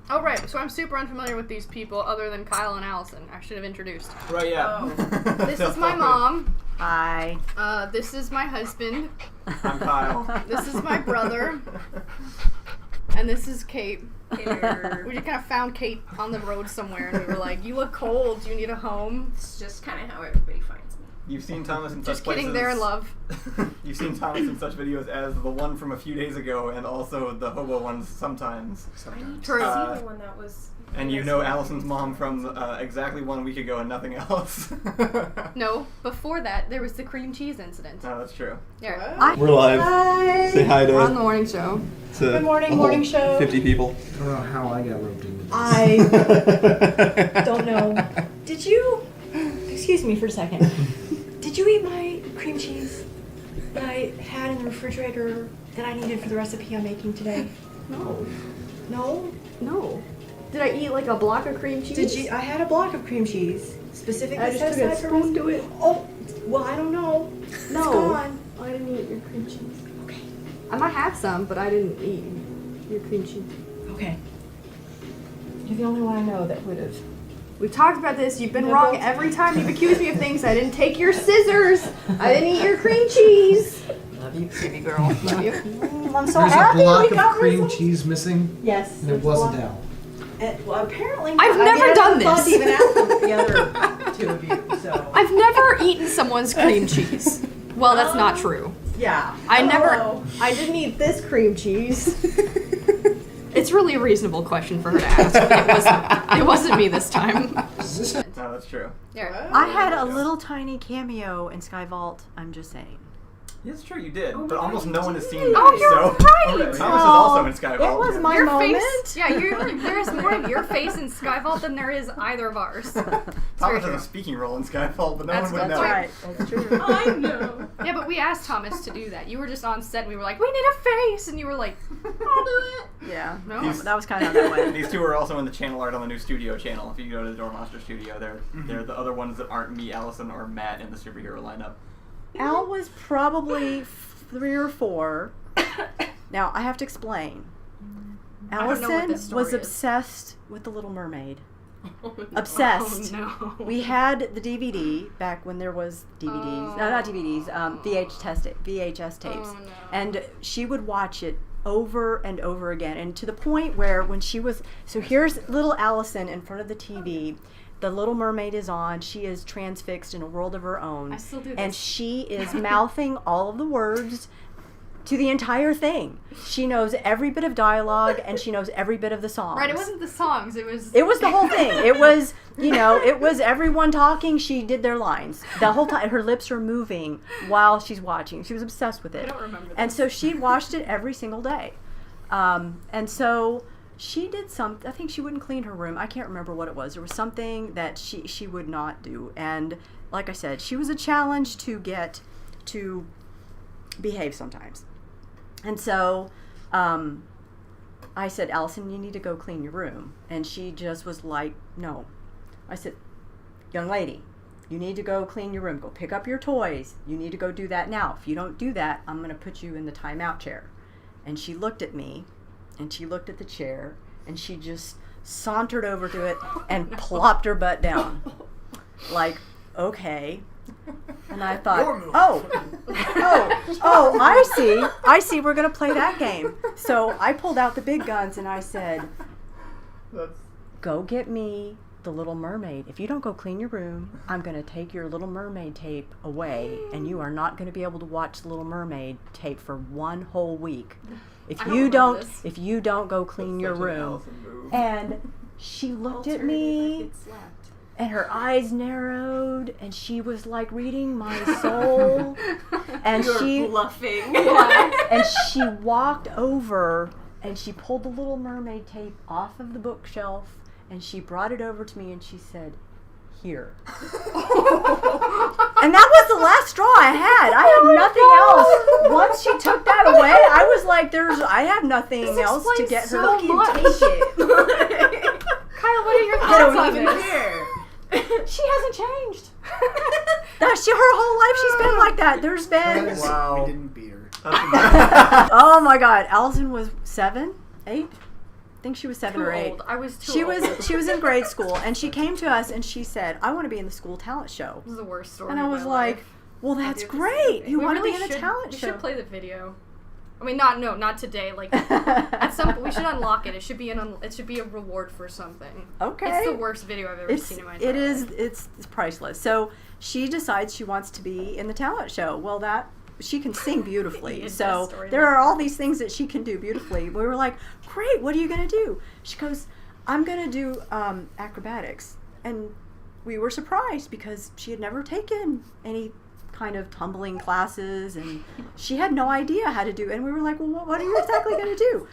Oh, right. So I'm super unfamiliar with these people other than Kyle and Allison. I should have introduced. Right, yeah. Oh. This is my mom. Hi. This is my husband. I'm Kyle. This is my brother. And this is Kate. We just kind of found Kate on the road somewhere, and we were like, "You look cold. Do you need a home?" It's just kind of how everybody finds me. You've seen Thomas in Just such places. kidding. They're in love. You've seen Thomas in such videos as the one from a few days ago, and also the hobo ones sometimes. I need to True. see the one that was. And you know Allison's mom from exactly 1 week ago and nothing else. No, before that, there was the cream cheese incident. No, that's true. Yeah. We're live. Hi. Say hi to We're on the morning show. Good morning, morning show. 50 people. I don't know how I got roped into this. I don't know. Did you, excuse me for a second, did you eat my cream cheese that I had in the refrigerator that I needed for the recipe I'm making today? No. No? No. Did I eat like a block of cream cheese? Did you? I had a block of cream cheese. Specifically I just set took a aside for spoon to it. Oh, well, I don't know. It's No. gone. I didn't eat your cream cheese. Okay. I might have some, but I didn't eat your cream cheese. Okay. You're the only one I know that would have. We've talked about this. You've been No, wrong don't- every time you've accused me of things. I didn't take your scissors. I didn't eat your cream cheese. Love you, baby girl. Love you. I'm so There's happy a block we got of cream results. cheese missing, Yes. and it wasn't Al. Well, apparently I've never done this. I thought even ask the other two of you. So I've never eaten someone's cream cheese. Well, that's not true. yeah, I didn't eat this cream cheese. It's really a reasonable question for her to ask. But it wasn't me this time. No, that's true. Yeah. I had a little tiny cameo in Sky Vault. I'm just saying. Yeah, it's true, you did. Oh but my almost God, no you one has seen did. that. Oh, you're so. right. Thomas is also in Skyvault. It was my Your moment. face, yeah, there's more of your face in Skyvault than there is either of ours. Thomas has a speaking role in Skyvault, but no That's- one would that's know. right. That's true. I know. Yeah, but we asked Thomas to do that. You were just on set and we were like, we need a face, and you were like, I'll do it. Yeah. No. These- That was kind of how that went. These two are also in the channel art on the new studio channel. If you go to the Door Monster Studio, they're the other ones that aren't me, Allison, or Matt in the superhero lineup. Al was probably 3 or 4. Now I have to explain. I don't know what this Allison story was is. obsessed with the Little Mermaid. Obsessed. Oh, no. We had the DVD back when there was DVDs. No, not DVDs. VHS tapes. Oh, no. And she would watch it over and over again, and to the point where when she was so here's little Allison in front of the TV. The Little Mermaid is on. She is transfixed in a world of her own. I still do this. And she is mouthing all of the words to the entire thing. She knows every bit of dialogue and she knows every bit of the songs. Right, it wasn't the songs, it was the whole thing. It was, it was everyone talking. She did their lines. The whole time, her lips are moving while she's watching. She was obsessed with it. I don't remember And this. so she watched it every single day. And so she did something. I think she wouldn't clean her room. I can't remember what it was. There was something that she would not do. And like I said, she was a challenge to get to behave sometimes. And so I said, Allison, you need to go clean your room. And she just was like, no. I said, young lady, you need to go clean your room. Go pick up your toys. You need to go do that now. If you don't do that, I'm going to put you in the timeout chair. And she looked at me, and she looked at the chair, and she just sauntered over to it and plopped her butt down. Like, okay. And I thought, I see, we're going to play that game. So I pulled out the big guns and I said, go get me the Little Mermaid. If you don't go clean your room, I'm going to take your Little Mermaid tape away and you are not going to be able to watch the Little Mermaid tape for 1 whole week. If you don't go clean your room. And she looked at me and her eyes narrowed, and she was like reading my soul. And You're bluffing. And she walked over and she pulled the Little Mermaid tape off of the bookshelf and she brought it over to me and she said, here. And that was the last straw I had. I had nothing else. Once she took that away, I was like, I have nothing else to get her. so much. Take it. Kyle, what are your thoughts on this? She hasn't changed. Her whole life she's been like that. There's been... Wow. We didn't beat her. Oh my God. Allison was 7, 8. think she was 7 Too or 8. old. I was too She old. was in grade school, and she came to us and she said, "I want to be in the school talent show." This is the worst story. And I of was my like, life. "Well, that's do the same great. thing. You We want to really be in a should- talent we show." should play the video. I mean, not today. Like at some, we should unlock it. It should be it should be a reward for something. Okay. It's the worst video I've ever seen in my entire life. It's priceless. So she decides she wants to be in the talent show. Well, she can sing beautifully. It's So best story. there are all these things that she can do beautifully. We were like, great, what are you going to do? She goes, I'm going to do acrobatics. And we were surprised because she had never taken any kind of tumbling classes, and she had no idea how to do. And we were like, well, what are you exactly going to do?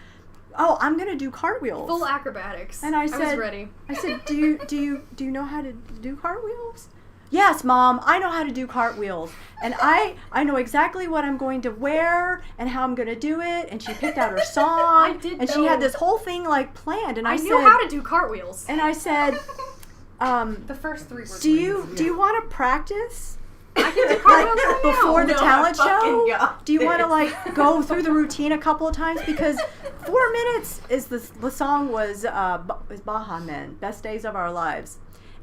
Oh, I'm going to do cartwheels. Full acrobatics. And I was said, ready. I said, do you know how to do cartwheels? Yes, Mom, I know how to do cartwheels. And I know exactly what I'm going to wear and how I'm going to do it. And she picked out her song. I did and she know. had this whole thing like planned. And I knew said, how to do cartwheels. and I said, The first 3 were do you want to practice? I can do cartwheels right now. Before the No, talent I fucking show? got Do you want to this. like go through the routine a couple of times? Because 4 minutes is the song was Valheim, Best Days of Our Lives.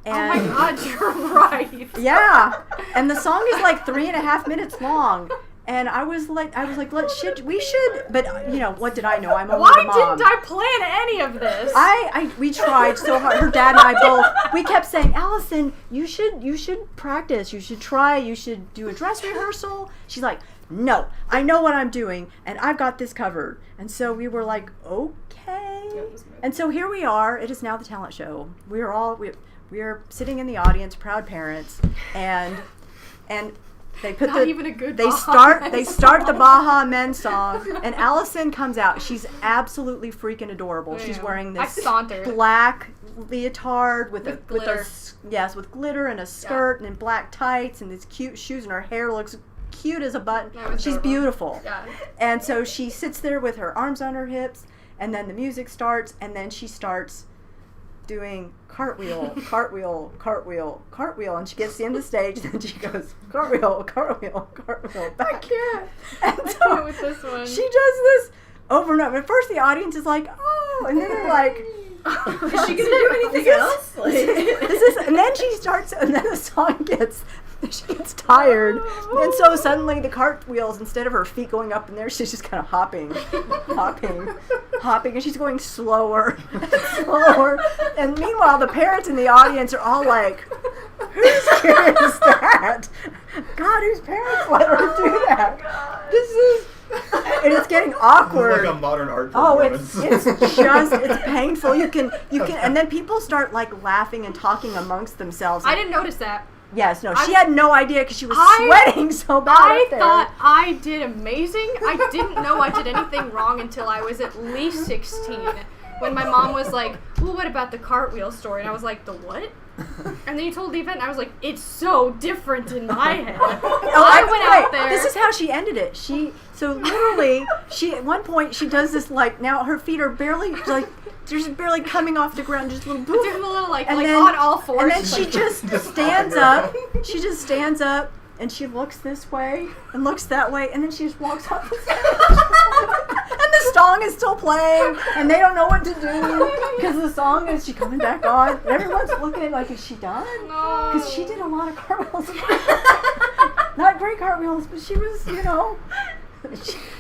Oh And my god, you're right. yeah, and the song is like 3.5 minutes long, and I was like, we should, but what did I know? I'm only Why the mom. didn't I plan any of this? We tried so hard. Her dad and I both. We kept saying, Allison, you should practice. You should try. You should do a dress rehearsal. She's like, no, I know what I'm doing, and I've got this covered. And so we were like, okay. And so here we are. It is now the talent show. We are sitting in the audience, proud parents, and they put Not even a good they Baha Men start the song. Baha Men song, and Allison comes out. She's absolutely freaking adorable. She's Yeah. wearing I this sauntered. black leotard with glitter. with glitter and a skirt and black tights and these cute shoes, and her hair looks cute as a button. That was She's adorable. beautiful. Yeah. And so she sits there with her arms on her hips, and then the music starts, and then she starts doing cartwheel, cartwheel, cartwheel, cartwheel, and she gets to the end of the stage, and then she goes cartwheel, cartwheel, cartwheel, back. I can't. And I so can't with this one. she does this over and over. At first, the audience is like, oh, and then they're like, Is she gonna do anything else? and then she starts, and then the song she gets tired, and so suddenly the cartwheels, instead of her feet going up in there, she's just kind of hopping, and she's going slower and slower. And meanwhile, the parents in the audience are all like, whose kid is that? God, whose parents let her do that? This is, and it's getting awkward. Like a modern art Oh, performance. it's painful. You can, and then people start like laughing and talking amongst themselves. I didn't notice that. Yes, no, she had no idea because she was I- sweating so bad I up there. thought I did amazing. I didn't know I did anything wrong until I was at least 16. When my mom was like, well, what about the cartwheel story? And I was like, the what? And then you told the event, and I was like, it's so different in my head. I went out there. This is how she ended it. So literally, at one point, she does this like, now her feet are barely like, they're just barely coming off the ground, just a little boof. doing a little like And then, on all fours. and then she just stands up. She just stands up, and she looks this way and looks that way, and then she just walks off the stage. And the song is still playing, and they don't know what to do because the song is she coming back on. And everyone's looking like, is she done? No. Because she did a lot of cartwheels. Not great cartwheels, but she was,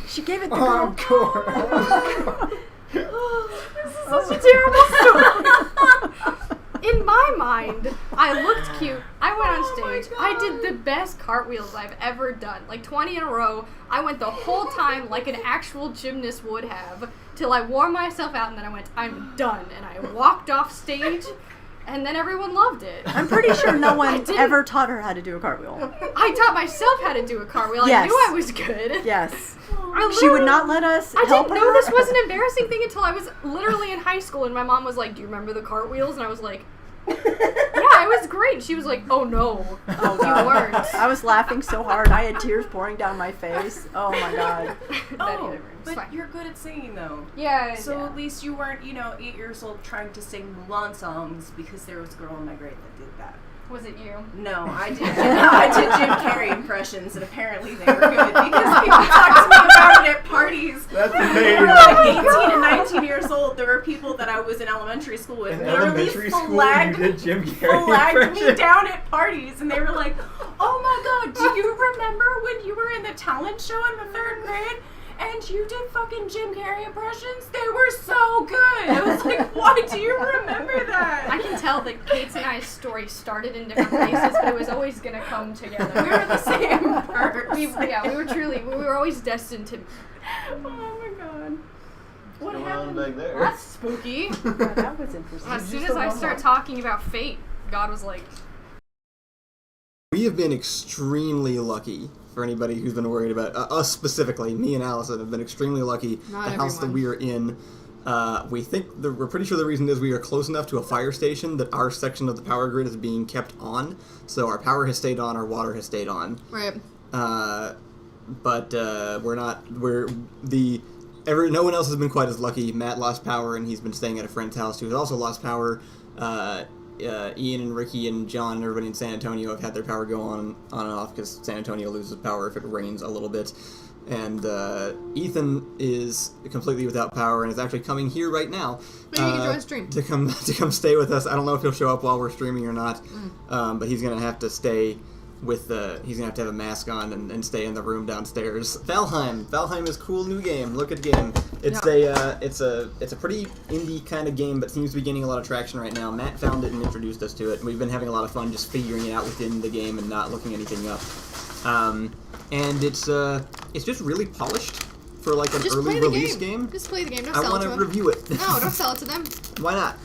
she gave it the Encore. Such a terrible story. In my mind, I looked cute. I went on stage. I did the best cartwheels I've ever done. Like 20 in a row. I went the whole time like an actual gymnast would have till I wore myself out, and then I went, I'm done. And I walked off stage, and then everyone loved it. I'm pretty sure no one didn't- ever taught her how to do a cartwheel. I taught myself how to do a cartwheel. Yes. I knew I was good. Yes. I She would literally- not let us I help didn't her. know this was an embarrassing thing until I was literally in high school, and my mom was like, do you remember the cartwheels? And I was like, yeah, it was great. She was like, oh no, Oh, you God. weren't. I was laughing so hard. I had tears pouring down my face. Oh, my God. Oh, It's but fine. you're good at singing though. Yeah, So yeah. at least you weren't, 8 years old trying to sing Mulan songs because there was a girl in my grade that did that. Was it you? No, I did Jim Carrey impressions, and apparently they were good because people talked to me about it at parties. That's We amazing. were like 18 and 19 years old. There were people that I was in elementary school with. In literally elementary school, you flagged did Jim Carrey me impression. down at parties, and they were like, "Oh my God, do you remember when you were in the talent show in the 3rd grade? And you did fucking Jim Carrey impressions? They were so good." I was like, "Why do you remember that?" I can tell that Kate's and I's story started in different places, but it was always gonna come together. We were the same person. We were always destined to. Oh my God. What What's going on happened? back there? That's spooky. Yeah, that was interesting. As soon as I start talking about fate, God was like, We have been extremely lucky. For anybody who's been worried about us specifically, me and Allison have been extremely lucky. Not the house that everyone. we are in, we're pretty sure the reason is we are close enough to a fire station that our section of the power grid is being kept on. So our power has stayed on, our water has stayed on. right. But we're not. No one else has been quite as lucky. Matt lost power, and he's been staying at a friend's house who has also lost power. Ian and Ricky and John and everybody in San Antonio have had their power go on and off because San Antonio loses power if it rains a little bit. And Ethan is completely without power and is actually coming here right now Maybe he can join stream. to come stay with us. I don't know if he'll show up while we're streaming or not, but he's gonna have to stay with he's gonna have a mask on and stay in the room downstairs. Valheim is a cool new game. Look at the game. It's a pretty indie kind of game, but seems to be gaining a lot of traction right now. Matt found it and introduced us to it. We've been having a lot of fun just figuring it out within the game and not looking anything up. And it's just really polished for like an Just early play the release game. game. Just play the game. Don't I sell want it to to them. review it. No, don't sell it to them. Why not?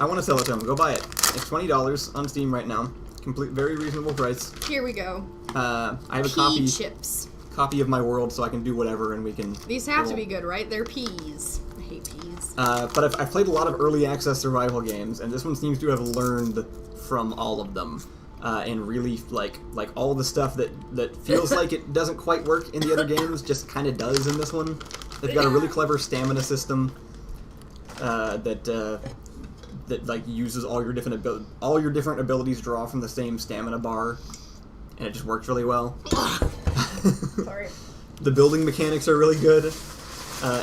I want to sell it to them. Go buy it. It's $20 on Steam right now. Very reasonable price. Here we go. I have a Pea chips. copy of my world, so I can do whatever, and we can. These have to roll. be good, right? They're peas. I hate peas. But I've played a lot of early access survival games, and this one seems to have learned from all of them, and really like all the stuff that feels like it doesn't quite work in the other games just kind of does in this one. They've got a really clever stamina system that like uses all your different abilities draw from the same stamina bar, and it just works really well. Sorry. The building mechanics are really good.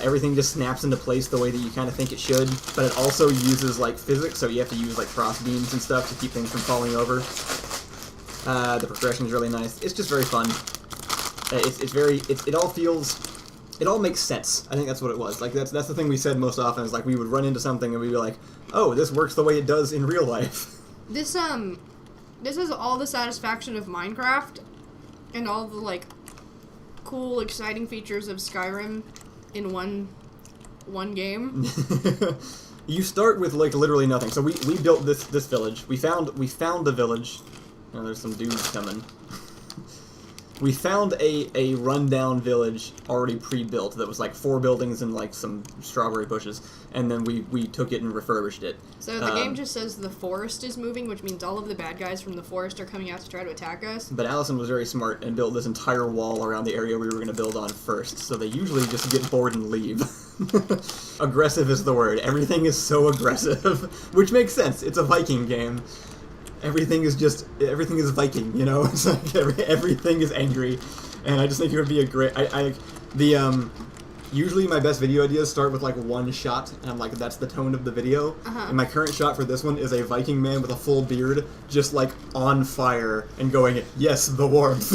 Everything just snaps into place the way that you kind of think it should, but it also uses like physics, so you have to use like cross beams and stuff to keep things from falling over. The progression is really nice. It's just very fun. It all makes sense. I think that's what it was. Like that's the thing we said most often is like we would run into something and we'd be like, oh, this works the way it does in real life. This is all the satisfaction of Minecraft and all the like cool, exciting features of Skyrim in one game. You start with like literally nothing. So we built this village. We found the village. Oh, there's some dudes coming. We found a rundown village already pre-built that was like 4 buildings and like some strawberry bushes, and then we took it and refurbished it. So the game just says the forest is moving, which means all of the bad guys from the forest are coming out to try to attack us. But Allison was very smart and built this entire wall around the area we were going to build on first, so they usually just get bored and leave. Aggressive is the word. Everything is so aggressive, which makes sense. It's a Viking game. Everything is Viking, you know? It's like everything is angry, and I just think it would be a great. Usually my best video ideas start with like one shot, and I'm like, that's the tone of the video. And my current shot for this one is a Viking man with a full beard, just like on fire and going, yes, the warmth.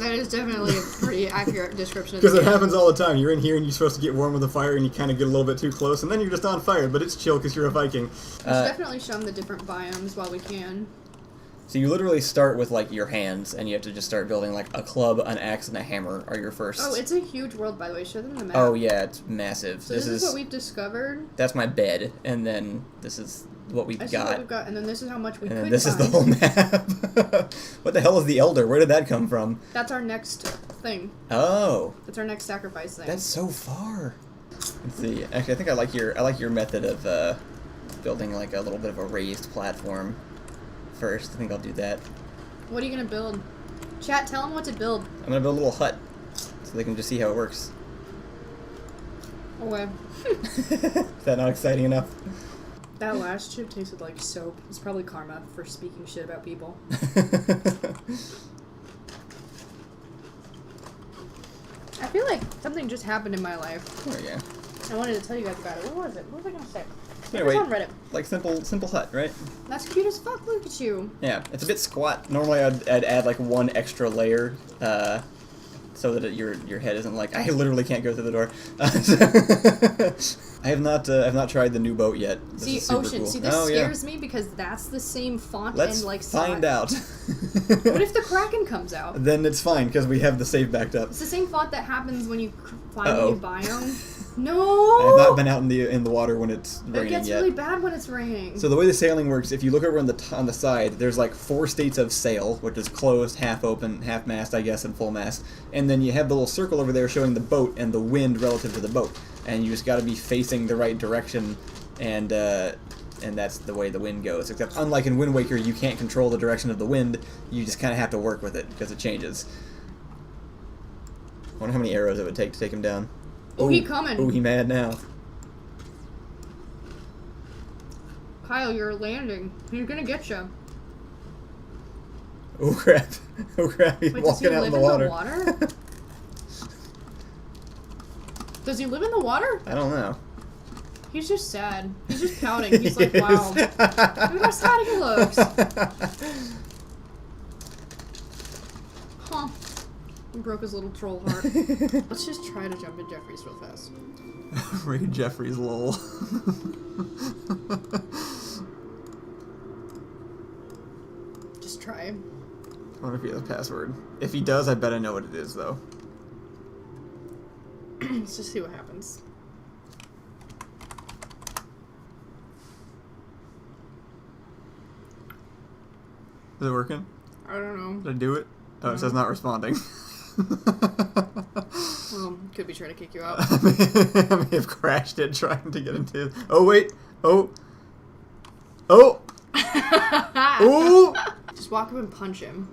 That is definitely a pretty accurate description of Because the it game. happens all the time. You're in here and you're supposed to get warm with a fire, and you kind of get a little bit too close, and then you're just on fire. But it's chill because you're a Viking. We should definitely show them the different biomes while we can. So you literally start with like your hands, and you have to just start building like a club, an axe, and a hammer are your first. Oh, it's a huge world, by the way. Show them the map. Oh yeah, it's massive. So this is what we've discovered. That's my bed, and then this is what we've This is what got. we've got, and then this is how much we And could then this is the find. whole map. What the hell is the Elder? Where did that come from? That's our next thing. Oh, That's our next sacrifice thing. that's so far. Let's see. Actually, I think I like your method of building like a little bit of a raised platform first. I think I'll do that. What are you gonna build? Chat, tell them what to build. I'm gonna build a little hut so they can just see how it works. Okay. Is that not exciting enough? That last chip tasted like soap. It's probably karma for speaking shit about people. I feel like something just happened in my life. Oh yeah. I wanted to tell you guys about it. What was it? What was I gonna say? Anyway, It was on Reddit. like simple hut, right? That's cute as fuck. Look at you. Yeah, it's a bit squat. Normally, I'd add like one extra layer, so that your head isn't like I literally can't go through the door. I have not tried the new boat yet. This See, is super Ocean. cool. See, this Oh, scares me because that's the same font Let's and like find size. out. What if the Kraken comes out? Then it's fine because we have the save backed up. It's the same font that happens when you find Uh-oh. a new biome. I No. have not been out in the water when it's It raining gets yet. really bad when it's raining. So the way the sailing works, if you look over on the side, there's like 4 states of sail, which is closed, half open, half mast, I guess, and full mast. And then you have the little circle over there showing the boat and the wind relative to the boat. And you just got to be facing the right direction, and that's the way the wind goes. Except unlike in Wind Waker, you can't control the direction of the wind. You just kind of have to work with it because it changes. I wonder how many arrows it would take to take him down. Oh, he coming. Oh, he mad now. Kyle, you're landing. He's gonna get you. Oh crap! Oh crap! He's Wait, does he walking out live in the water. Does he live in the water? I don't know. He's just sad. He's just pouting. He's like, wow. Look how sad he looks. Huh. He broke his little troll heart. Let's just try to jump in Jeffrey's real fast. Raid Jeffrey's lol. Just try. I wonder if he has a password. If he does, I bet I know what it is, though. Let's just see what happens. Is it working? I don't know. Did I do it? Oh, it says not responding. Well, could be trying to kick you out. I may have crashed it trying to get into it. Oh, wait. Oh. Oh. Oh. Just walk up and punch him.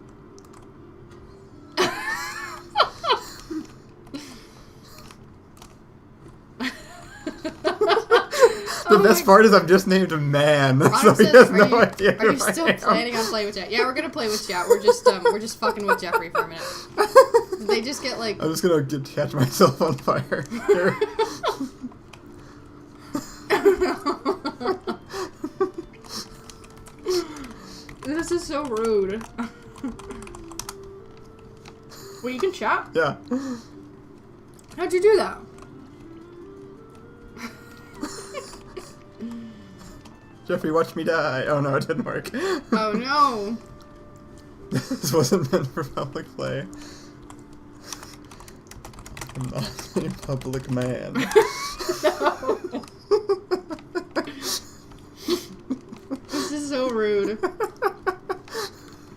The best part is I've just named him Man, so Honestly, he has are no you, idea Are you who I still am. planning on playing with chat? Yeah, we're gonna play with chat. We're just fucking with Jeffrey for a minute. They just get like. I'm just gonna catch myself on fire. Here. This is so rude. Well, you can chat. Yeah. How'd you do that? Jeffrey, watch me die. Oh no, it didn't work. Oh no. This wasn't meant for public play. I'm not a public man. No. This is so rude.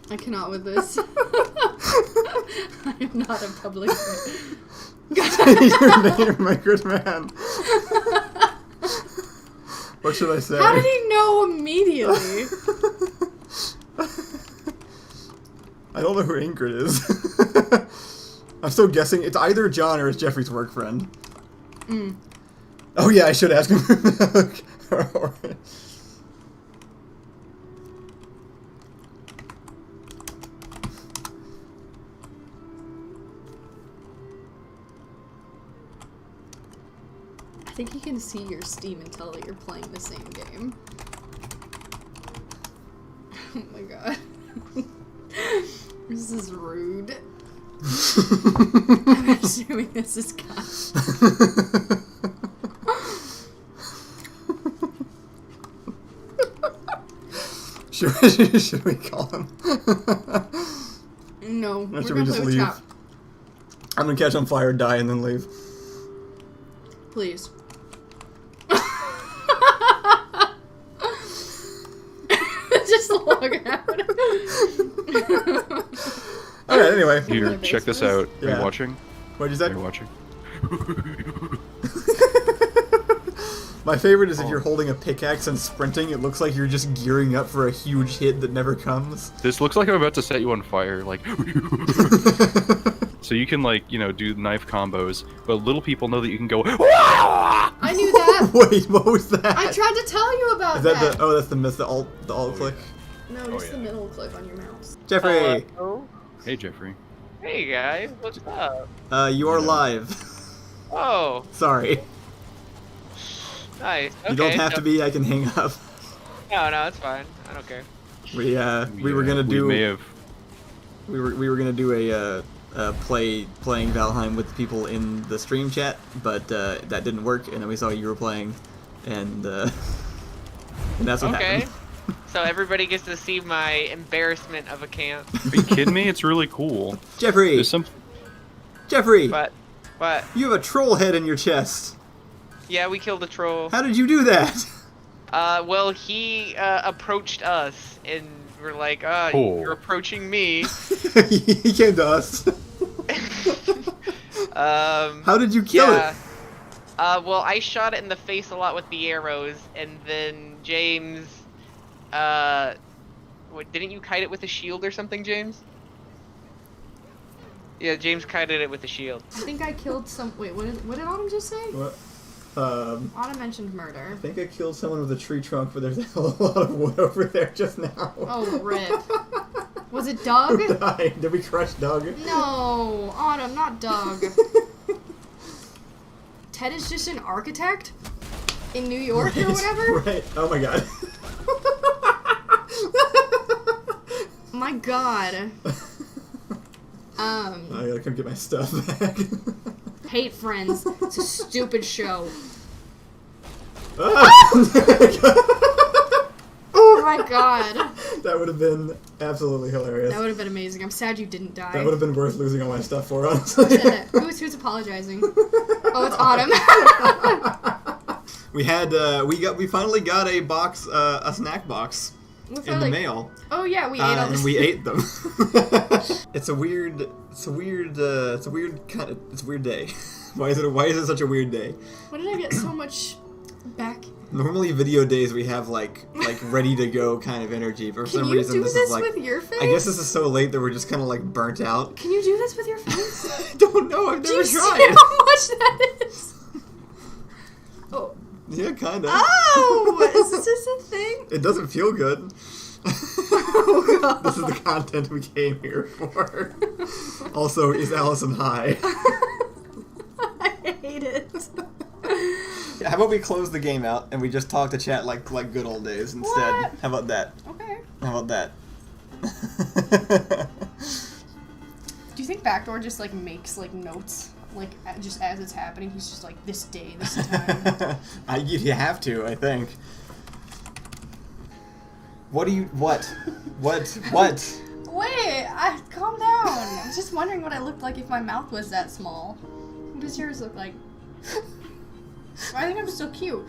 I cannot with this. I am not a public man. You're my good man. What should I say? How did he know immediately? I don't know who Ingrid is. I'm still guessing it's either John or it's Jeffrey's work friend. Mm. Oh yeah, I should ask him. I think he can see your Steam and tell that you're playing the same game. Oh my god. This is rude. I'm assuming this is Kyle. Should we call him? No, Or we're should gonna we just play with leave? chat. I'm gonna catch on fire, die, and then leave. Please. Just log out. Alright, anyway. Here, check this out. Are Yeah. you watching? What'd you Are say? you watching? My favorite is if you're holding a pickaxe and sprinting, it looks like you're just gearing up for a huge hit that never comes. This looks like I'm about to set you on fire. Like, So you can like, do knife combos, but little people know that you can go. I knew that. Wait, what was that? I tried to tell you about Is that that. that's the alt click? No, just the middle click on your mouse. Jeffrey, Hey, Jeffrey. Hey guys, what's up? you are live. Oh, Sorry. nice. Okay, You don't have to be. I can hang up. No, it's fine. I don't care. We were gonna do. We may have. We were gonna do a playing Valheim with people in the stream chat, but that didn't work. And then we saw you were playing, and that's what Okay. happened. So everybody gets to see my embarrassment of a camp. Are you kidding me? It's really cool. Jeffrey, There's some. Jeffrey, But you have a troll head in your chest. yeah, we killed a troll. How did you do that? Well, he approached us, and we're like, Cool. you're approaching me. He came to us. How did you kill it? Well, I shot it in the face a lot with the arrows, and then James, didn't you kite it with a shield or something, James? Yeah, James kited it with a shield. I think I killed some. Wait, what did Autumn just say? What? Autumn mentioned murder. I think I killed someone with a tree trunk, but there's a lot of wood over there just now. Oh, rip. Was it Doug? Who died? Did we crush Doug? No, Autumn, not Doug. Ted is just an architect in New York or whatever. Right. Oh my god. My god. I gotta come get my stuff back. Hate Friends. It's a stupid show. Oh my god. That would have been absolutely hilarious. That would have been amazing. I'm sad you didn't die. That would have been worth losing all my stuff for, honestly. Who's apologizing? Oh, it's Autumn. We finally got a box, a snack box in the mail. Oh yeah, we ate all this. and we ate them. It's a weird day. Why is it such a weird day? Why did I get so much back? Normally video days we have like ready to go kind of energy, but for some reason Can you do this is this like, with your face? I guess this is so late that we're just kind of like burnt out. Can you do this with your face? I don't know, I've Do never you see tried. how much that is? Oh. Yeah, kind of. Oh! Is this a thing? It doesn't feel good. Oh, God. This is the content we came here for. Also, is Allison high? I hate it. Yeah, how about we close the game out and we just talk to chat like good old days instead? What? How about that? Okay. How about that? Do you think Backdoor just like makes like notes like just as it's happening? He's just like this day, this time. You have to, I think. What? Wait, calm down. I was just wondering what I looked like if my mouth was that small. What does yours look like? I think I'm still cute.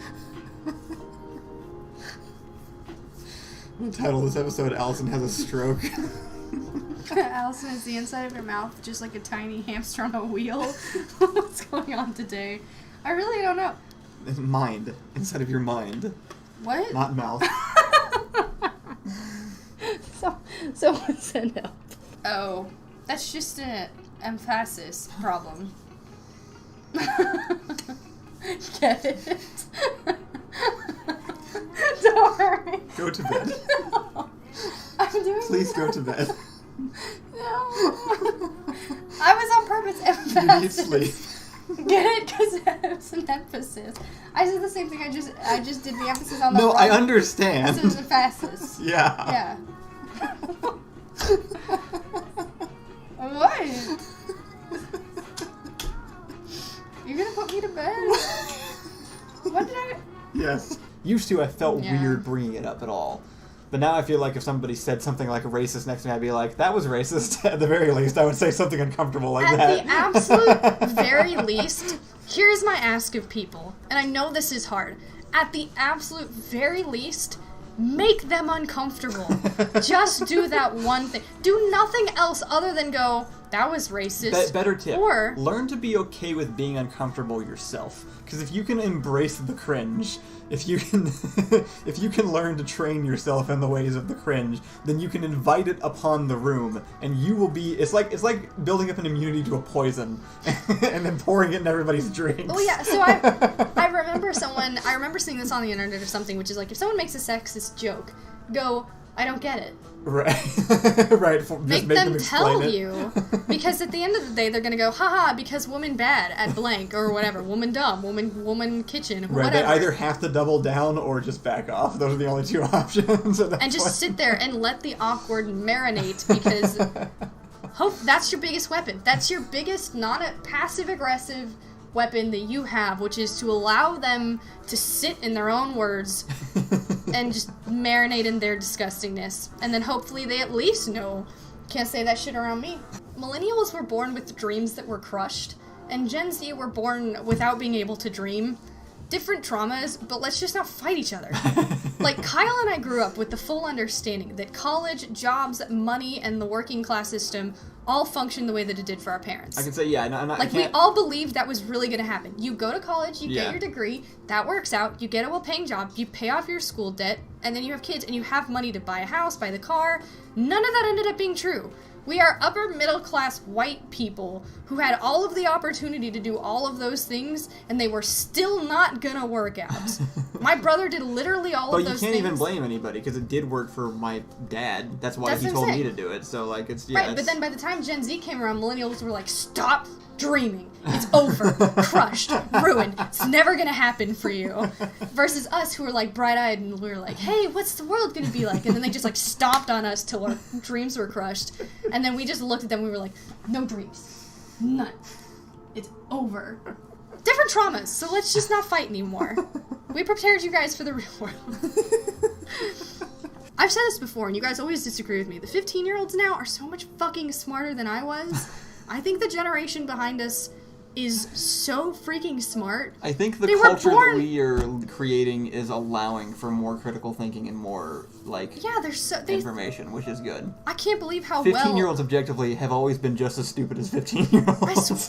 The title of this episode, Allison has a stroke. Allison, is the inside of your mouth just like a tiny hamster on a wheel? What's going on today? I really don't know. Mind. Inside of your mind. What? Not mouth. Someone send help. Oh, that's just an emphasis problem. Get it? Don't worry. Go to bed. No. I'm doing Please go to bed. No. I was on purpose emphasis. You need sleep. Get it? Because it's an emphasis. I said the same thing. I just did the emphasis on the No, wrong. I understand. So it's emphasis. Yeah. Yeah. What? You're gonna put me to bed? What did I... Yes. Used to, I felt Yeah. weird bringing it up at all. But now I feel like if somebody said something like racist next to me, I'd be like, that was racist. At the very least, I would say something uncomfortable like At that. the absolute very least, here's my ask of people, and I know this is hard. At the absolute very least, make them uncomfortable. Just do that one thing. Do nothing else other than go, that was racist. Better tip. Or learn to be okay with being uncomfortable yourself. Because if you can embrace the cringe, if you can if you can learn to train yourself in the ways of the cringe, then you can invite it upon the room, and you will be. It's like building up an immunity to a poison, and then pouring it in everybody's drinks. Oh yeah, so I remember seeing this on the internet or something, which is like, if someone makes a sexist joke, go, I don't get it. Right. Right. Just Make them tell explain it. you. Because at the end of the day, they're going to go, haha, because woman bad at blank or whatever. Woman dumb. Woman kitchen. Right. Whatever. They either have to double down or just back off. Those are the only two options. And just sit there and let the awkward marinate, because that's your biggest weapon. That's your biggest, not a passive-aggressive weapon that you have, which is to allow them to sit in their own words and just marinate in their disgustingness. And then hopefully they at least know, can't say that shit around me. Millennials were born with dreams that were crushed, and Gen Z were born without being able to dream. Different traumas, but let's just not fight each other. Like, Kyle and I grew up with the full understanding that college, jobs, money, and the working class system all function the way that it did for our parents. I can say, yeah. We all believed that was really going to happen. You go to college, you Yeah. get your degree, that works out, you get a well-paying job, you pay off your school debt, and then you have kids, and you have money to buy a house, buy the car. None of that ended up being true. We are upper middle class white people who had all of the opportunity to do all of those things, and they were still not gonna work out. My brother did literally all of those things. But you can't even blame anybody, because it did work for my dad. That's why he told me to do it. So, like, it's, yeah. Right, but then by the time Gen Z came around, millennials were like, stop dreaming. It's over. Crushed. Ruined. It's never gonna happen for you. Versus us, who were like bright-eyed, and we were like, hey, what's the world gonna be like? And then they just like stomped on us till our dreams were crushed. And then we just looked at them, we were like, no dreams. None. It's over. Different traumas, so let's just not fight anymore. We prepared you guys for the real world. I've said this before, and you guys always disagree with me. The 15-year-olds now are so much fucking smarter than I was. I think the generation behind us is so freaking smart. I think the They were culture born- that we are creating is allowing for more critical thinking and more, like, Yeah, they're so... information, which is good. I can't believe how well... 15-year-olds objectively have always been just as stupid as 15-year-olds.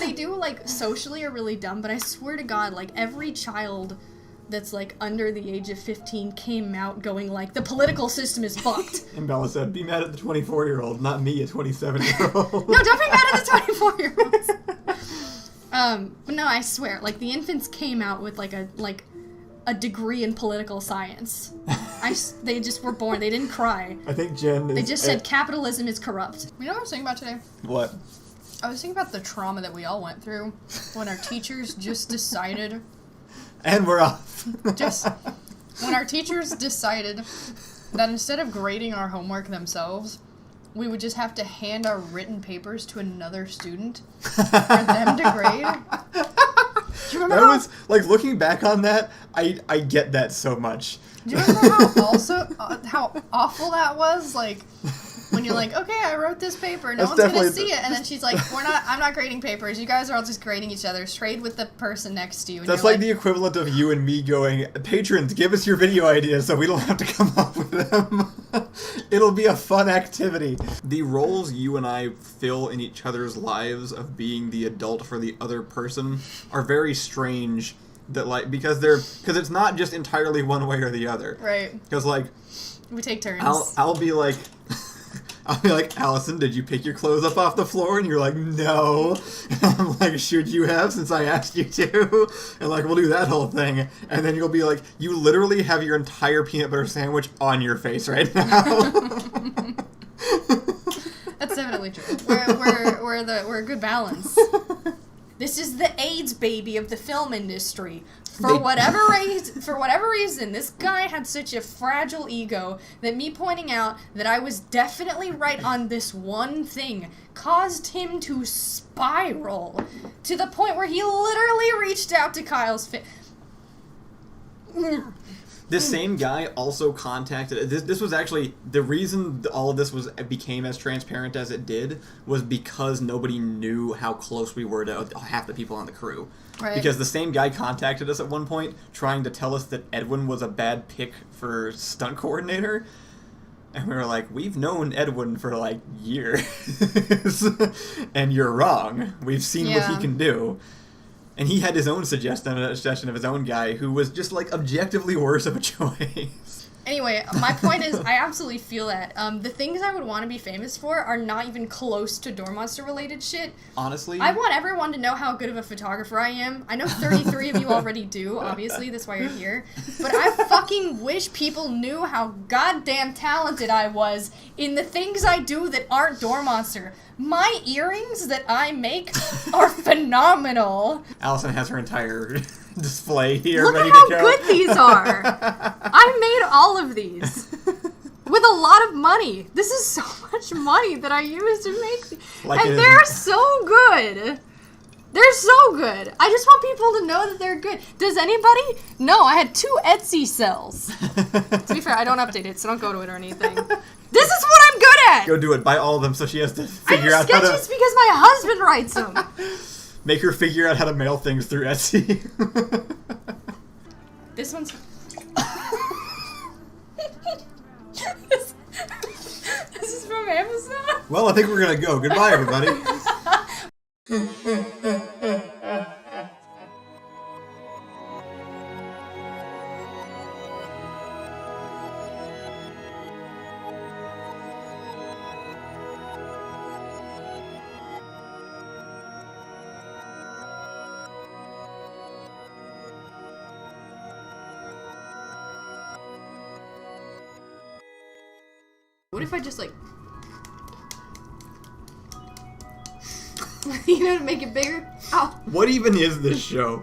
They do, like, socially are really dumb, but I swear to God, like, every child that's, like, under the age of 15 came out going, like, the political system is fucked. And Bella said, be mad at the 24-year-old, not me, a 27-year-old. No, don't be mad at the 24-year-olds. But no, I swear, like, the infants came out with, like a degree in political science. They just were born. They didn't cry. I think Jen is... They just said capitalism is corrupt. You know what I was thinking about today? What? I was thinking about the trauma that we all went through when our teachers just decided... And we're off. When our teachers decided that instead of grading our homework themselves, we would just have to hand our written papers to another student for them to grade. Do you remember That was, like, looking back on that, I get that so much. Do you remember how awful that was? Like, when you're like, okay, I wrote this paper, no That's one's gonna definitely see it, and then she's like, I'm not grading papers. You guys are all just grading each other. Trade with the person next to you. And That's you're like the equivalent of you and me going, patrons, give us your video ideas so we don't have to come up with them. It'll be a fun activity. The roles you and I fill in each other's lives of being the adult for the other person are very strange. That, like, because it's not just entirely one way or the other. Right. Because, like, We take turns. I'll be like, Allison, did you pick your clothes up off the floor? And you're like, no. And I'm like, should you have, since I asked you to? And, like, we'll do that whole thing. And then you'll be like, you literally have your entire peanut butter sandwich on your face right now. That's definitely true. We're a good balance. This is the AIDS baby of the film industry. For whatever reason, this guy had such a fragile ego that me pointing out that I was definitely right on this one thing caused him to spiral to the point where he literally reached out to Kyle's face. This same guy also contacted... This was actually... The reason all of this became as transparent as it did was because nobody knew how close we were to half the people on the crew. Right. Because the same guy contacted us at one point trying to tell us that Edwin was a bad pick for stunt coordinator. And we were like, we've known Edwin for like years, and you're wrong. We've seen what he Yeah. can do. And he had his own suggestion of his own guy who was just like objectively worse of a choice. Anyway, my point is, I absolutely feel that. The things I would want to be famous for are not even close to Door Monster related shit. Honestly, I want everyone to know how good of a photographer I am. I know 33 of you already do, obviously, that's why you're here. But I fucking wish people knew how goddamn talented I was in the things I do that aren't Door Monster. My earrings that I make are phenomenal. Allison has her entire display here Look ready at how to go. good these are. I made all of these with a lot of money. This is so much money that I use to make these. Like And it they're is- so good. They're so good. I just want people to know that they're good. Does anybody? No, I had 2 Etsy sells. To be fair, I don't update it, so don't go to it or anything. This is what I'm good at. Go do it. Buy all of them so she has to I figure do out how sketches to because my husband writes them. make her figure out how to mail things through Etsy. This one's. This is from Amazon. Well, I think we're gonna go. Goodbye, everybody. What if I just like, you know, to make it bigger? Oh. What even is this show?